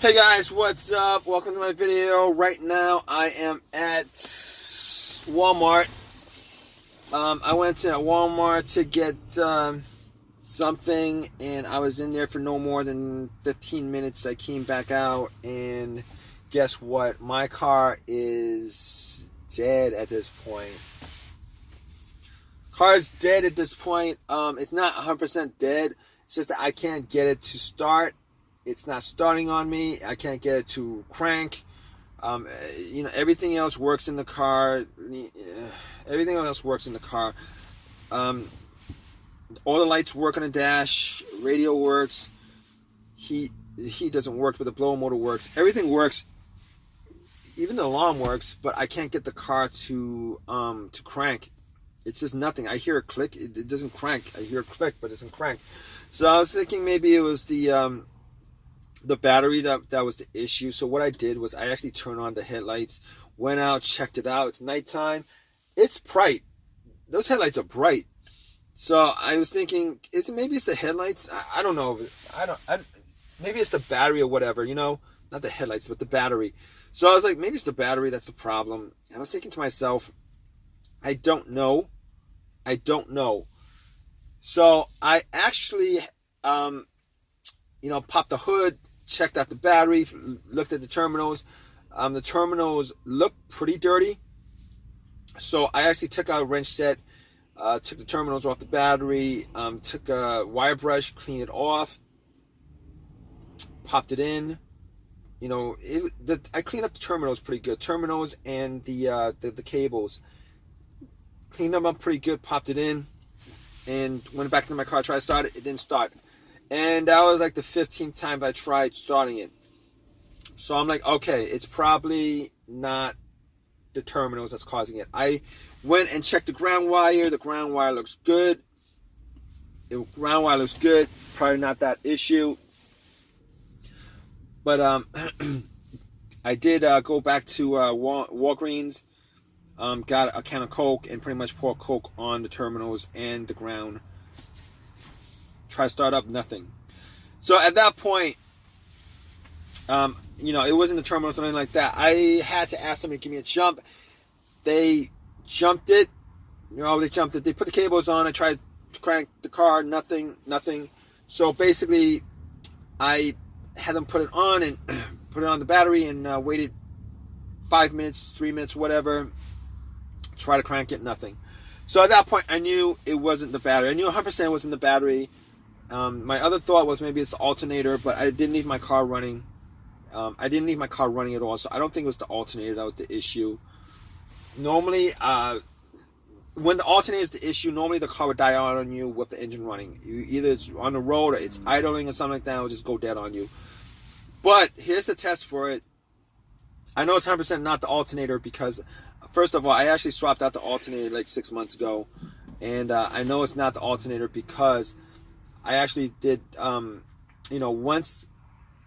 Hey guys, what's up? Welcome to my video. Right now I am at Walmart. I went to Walmart to get something, and I was in there for no more than 15 minutes. I came back out, and guess what? My car is dead at this point. Car's dead at this point. It's not 100% dead. It's just that I can't get it to start. It's not starting on me. I can't get it to crank. Everything else works in the car. Everything else works in the car. All the lights work on the dash. Radio works. Heat doesn't work, but the blower motor works. Everything works. Even the alarm works, but I can't get the car to crank. It's just nothing. I hear a click. It doesn't crank. I hear a click, but it doesn't crank. So I was thinking maybe it was the battery that was the issue. So what I did was I actually turned on the headlights, went out, checked it out. It's nighttime. It's bright. Those headlights are bright. So I was thinking, maybe it's the headlights? I don't know. Maybe it's the battery or whatever, not the headlights, but the battery. So I was like, maybe it's the battery that's the problem. I was thinking to myself, I don't know. So I actually, popped the hood, checked out the battery, looked at the terminals. The terminals look pretty dirty. So I actually took out a wrench set, took the terminals off the battery, took a wire brush, cleaned it off, popped it in. I cleaned up the terminals pretty good. Terminals and the cables. Cleaned them up pretty good, popped it in, and went back into my car, tried to start it. It didn't start. And that was like the 15th time I tried starting it. So I'm like, okay, it's probably not the terminals that's causing it. I went and checked the ground wire. The ground wire looks good. Probably not that issue. But I did go back to Walgreens. Got a can of Coke and pretty much poured Coke on the terminals and the ground. Try to start up, nothing. So at that point, it wasn't the terminals or anything like that. I had to ask somebody to give me a jump. They jumped it. They put the cables on. I tried to crank the car, nothing. So basically, I had them put it on and put it on the battery and waited 5 minutes, 3 minutes, whatever. Try to crank it, nothing. So at that point, I knew it wasn't the battery. I knew 100% it wasn't the battery. My other thought was maybe it's the alternator, but I didn't leave my car running. I didn't leave my car running at all, so I don't think it was the alternator that was the issue. Normally, when the alternator is the issue, normally the car would die out on you with the engine running. Either it's on the road or it's idling or something like that, it will just go dead on you. But here's the test for it. I know it's 100% not the alternator because, first of all, I actually swapped out the alternator like 6 months ago. And I know it's not the alternator because I actually did, once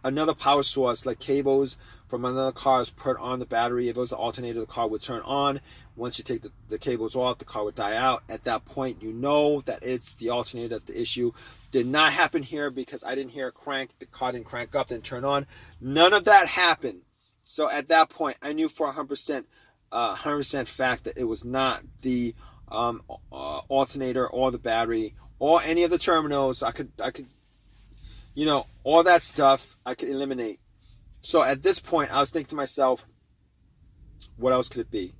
another power source like cables from another car is put on the battery, if it was the alternator, the car would turn on. Once you take the cables off, the car would die out. At that point, you know that it's the alternator that's the issue. Did not happen here because I didn't hear a crank. The car didn't crank up, didn't turn on. None of that happened. So at that point, I knew for 100% fact that it was not the alternator or the battery or any of the terminals. I could, all that stuff I could eliminate. So at this point, I was thinking to myself, what else could it be?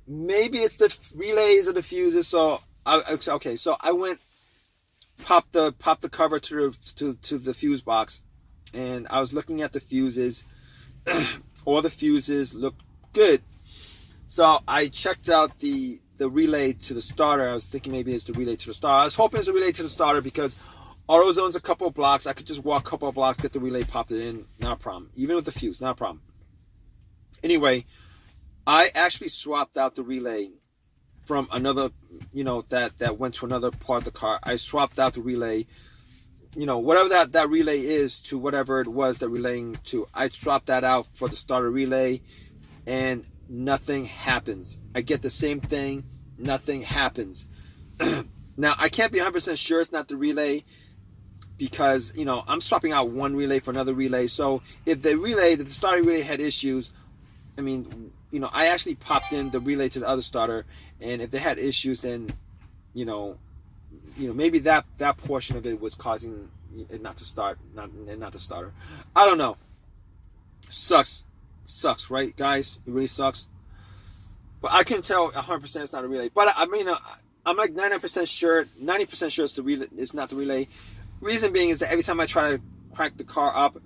Maybe it's the relays or the fuses. So I went, popped the cover to the fuse box, and I was looking at the fuses. All the fuses looked good. So I checked out the relay to the starter. I was thinking maybe it's the relay to the starter. I was hoping it's a relay to the starter because AutoZone's a couple of blocks. I could just walk a couple of blocks, get the relay, popped it in. Not a problem. Even with the fuse, not a problem. Anyway, I actually swapped out the relay from another, that went to another part of the car. I swapped out the relay, whatever that relay is to whatever it was that relaying to. I swapped that out for the starter relay, and nothing happens. I get the same thing, nothing happens. Now, I can't be 100% sure it's not the relay. because, you know, I'm swapping out one relay for another relay. So if the starter relay had issues, I mean, you know, I actually popped in the relay to the other starter, and if they had issues, then, you know, maybe that portion of it was causing it not to start, not the starter. I don't know. Sucks, right, guys? It really sucks. But I can tell 100% it's not a relay. But I mean, I'm like 90% sure it's the relay. It's not the relay. Reason being is that every time I try to crank the car up,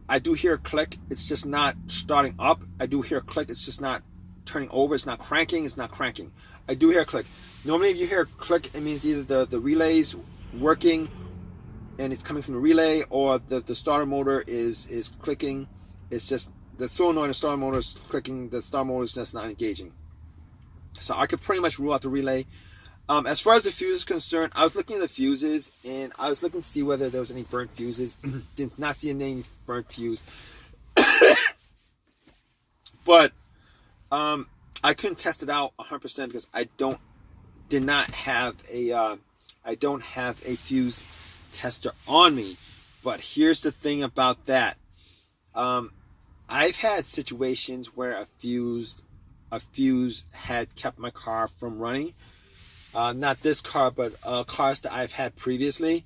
I do hear a click. It's just not starting up. I do hear a click. It's just not turning over. It's not cranking. It's not cranking. I do hear a click. Normally, if you hear a click, it means either the relay's working and it's coming from the relay, or the starter motor is clicking. It's just the solenoid and the starter motor is clicking. The starter motor is just not engaging. So I could pretty much rule out the relay. As far as the fuse is concerned, I was looking at the fuses, and I was looking to see whether there was any burnt fuses. Did not see any burnt fuse. But I couldn't test it out 100% because I don't have a fuse tester on me. But here's the thing about that. I've had situations where a fuse had kept my car from running. Not this car, but cars that I've had previously.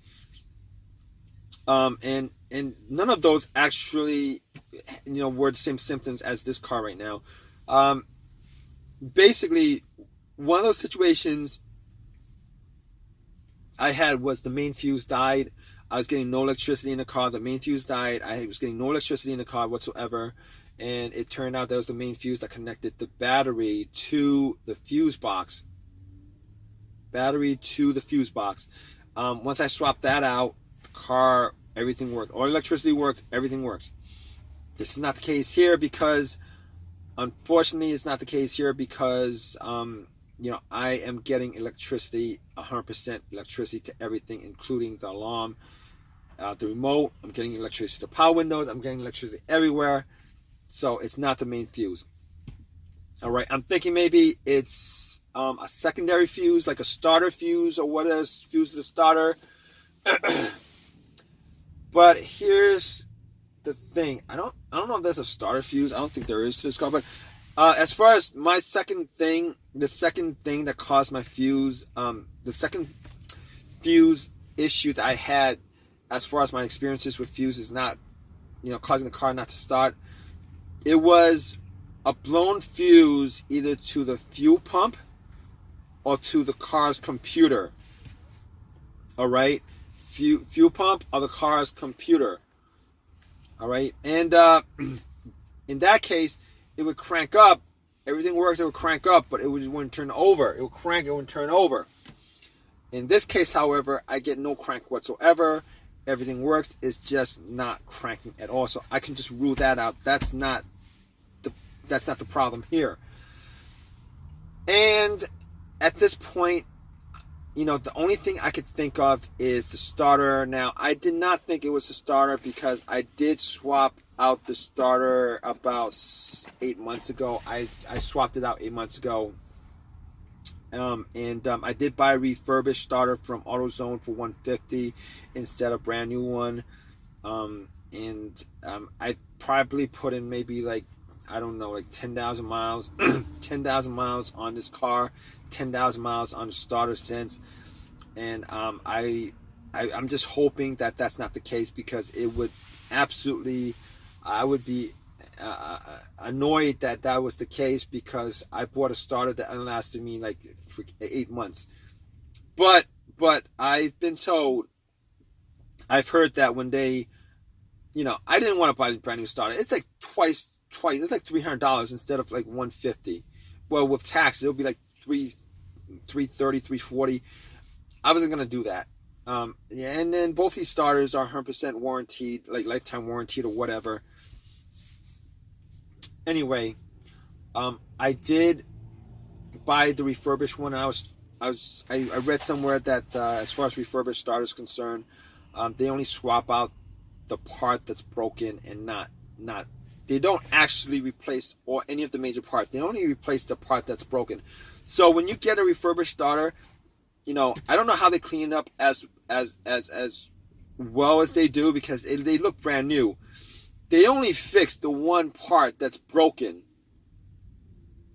And none of those actually, were the same symptoms as this car right now. Basically, one of those situations I had was the main fuse died. I was getting no electricity in the car. The main fuse died. I was getting no electricity in the car whatsoever. And it turned out that was the main fuse that connected the battery to the fuse box. Once I swapped that out, the car, everything worked. All electricity worked. Everything works. This is not the case here because, unfortunately, it's not the case here because, I am getting electricity, 100% electricity to everything, including the alarm, the remote. I'm getting electricity to power windows. I'm getting electricity everywhere. So it's not the main fuse. All right. I'm thinking maybe it's a secondary fuse, like a starter fuse or what is fuse to the starter. But here's the thing. I don't know if there's a starter fuse. I don't think there is to this car. But as far as my second thing that caused my fuse, the second fuse issue that I had as far as my experiences with fuse is not, causing the car not to start. It was a blown fuse either to the fuel pump or to the car's computer. All right, fuel pump or the car's computer. All right, and in that case, it would crank up. Everything works. It would crank up, but it wouldn't turn over. It would crank. It wouldn't turn over. In this case, however, I get no crank whatsoever. Everything works. It's just not cranking at all. So I can just rule that out. That's not the problem here. And at this point, the only thing I could think of is the starter. Now, I did not think it was the starter because I did swap out the starter about 8 months ago. I swapped it out 8 months ago. I did buy a refurbished starter from AutoZone for $150 instead of a brand new one. I probably put in maybe like 10,000 miles, 10,000 miles on this car, 10,000 miles on the starter since. And I'm just hoping that that's not the case because it would absolutely, I would be annoyed that was the case because I bought a starter that lasted me like 8 months. But I've been told, I've heard that when they, I didn't want to buy a brand new starter. It's like twice. It's like $300 instead of like $150. Well, with tax, it'll be like $330, $340. I wasn't gonna do that. And then both these starters are 100% warranted, like lifetime warranted or whatever. Anyway, I did buy the refurbished one. I read somewhere that as far as refurbished starters concerned, they only swap out the part that's broken and not. They don't actually replace any of the major parts. They only replace the part that's broken. So when you get a refurbished starter, I don't know how they clean it up as well as they do, because they look brand new. They only fixed the one part that's broken.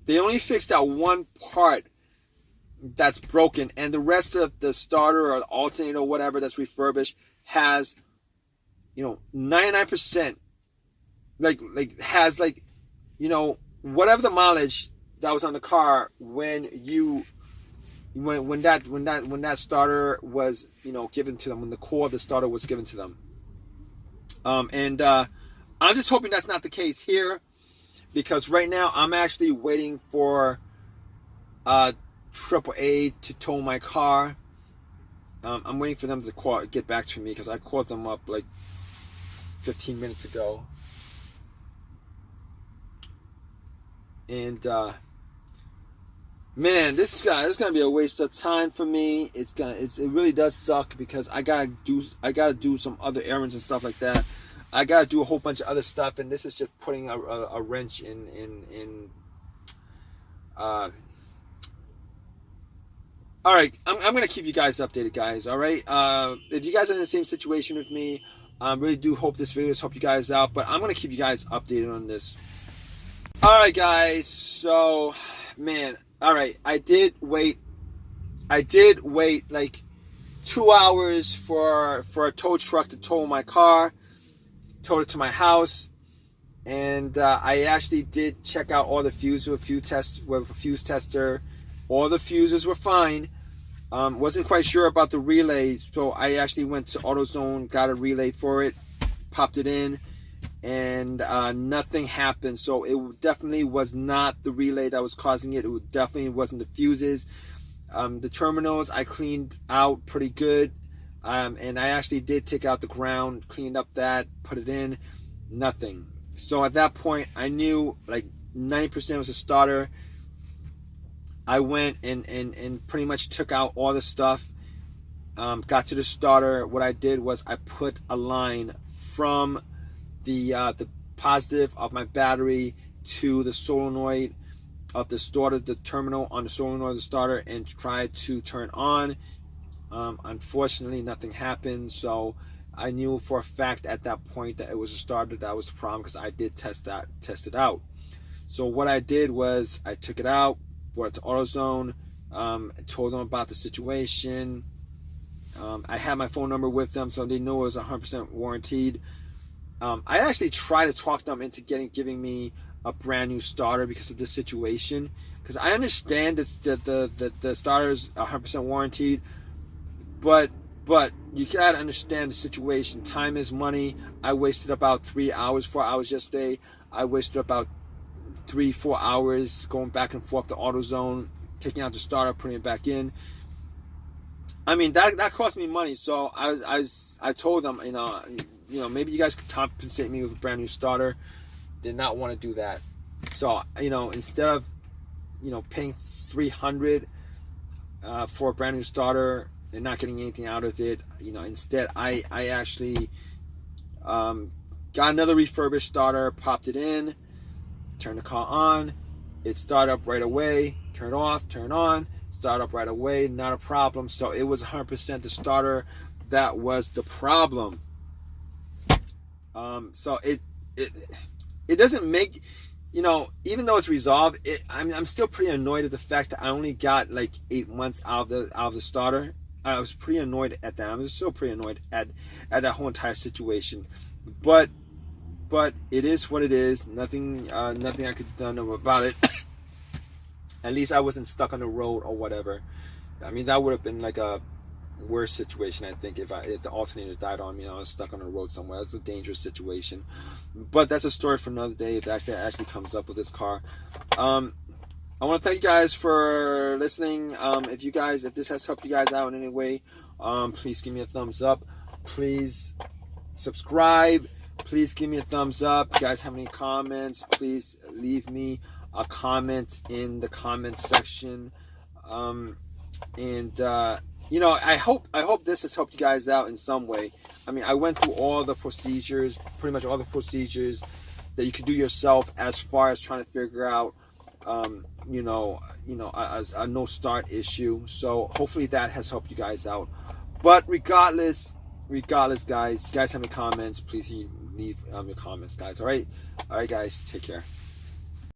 They only fixed that one part that's broken, and the rest of the starter or the alternator or whatever that's refurbished has, 99%, has whatever the mileage that was on the car when that starter was given to them, when the core of the starter was given to them. And I'm just hoping that's not the case here, because right now I'm actually waiting for AAA to tow my car. I'm waiting for them to get back to me, because I called them up like 15 minutes ago. And man, this is gonna be a waste of time for me. It really does suck, because I gotta do some other errands and stuff like that. I gotta do a whole bunch of other stuff, and this is just putting a wrench in. All right, I'm gonna keep you guys updated, guys. All right, if you guys are in the same situation with me, I really do hope this video has helped you guys out. But I'm gonna keep you guys updated on this. All right, guys. So, man. All right, I did wait like 2 hours for a tow truck to tow my car, towed it to my house, and I actually did check out all the fuses with a fuse tester. All the fuses were fine. Wasn't quite sure about the relay, so I actually went to AutoZone, got a relay for it, popped it in, and nothing happened. So it definitely was not the relay that was causing it. It definitely wasn't the fuses. The terminals I cleaned out pretty good, and I actually did take out the ground, cleaned up that, put it in, nothing. So at that point I knew like 90% was a starter. I went and pretty much took out all the stuff, got to the starter. What I did was I put a line from the positive of my battery to the solenoid of the starter, the terminal on the solenoid of the starter, and tried to turn on. Unfortunately, nothing happened, so I knew for a fact at that point that it was a starter that was the problem, because I did test it out. So what I did was I took it out, brought it to AutoZone, told them about the situation. I had my phone number with them, so they knew it was 100% warranted. I actually tried to talk them into giving me a brand new starter because of this situation, because I understand that the starter is 100% warranted, but you gotta understand the situation. Time is money. I wasted about 4 hours yesterday. I wasted about 3-4 hours going back and forth to AutoZone, taking out the starter, putting it back in. I mean, that cost me money. So I told them, maybe you guys could compensate me with a brand new starter. Did not want to do that. So, instead of, paying $300 for a brand new starter and not getting anything out of it, instead I actually got another refurbished starter, popped it in, turned the car on, it started up right away, turn off, turn on, start up right away, not a problem. So it was 100% the starter that was the problem. So it doesn't make, even though it's resolved, I'm still pretty annoyed at the fact that I only got like 8 months out of the starter. I was pretty annoyed at that. I was still pretty annoyed at that whole entire situation. But it is what it is. Nothing I could have done about it. At least I wasn't stuck on the road or whatever. I mean, that would have been like a worse situation, I think, if the alternator died on me and I was stuck on the road somewhere. That's a dangerous situation. But that's a story for another day if that actually comes up with this car. I want to thank you guys for listening. If this has helped you guys out in any way, please give me a thumbs up. Please subscribe. Please give me a thumbs up. If you guys have any comments, please leave me a comment in the comment section. I hope this has helped you guys out in some way. I mean, I went through all the procedures, pretty much all the procedures that you could do yourself as far as trying to figure out, a no start issue. So hopefully that has helped you guys out. But regardless, regardless, guys, you guys have any comments, please leave your comments, guys. All right, guys, take care.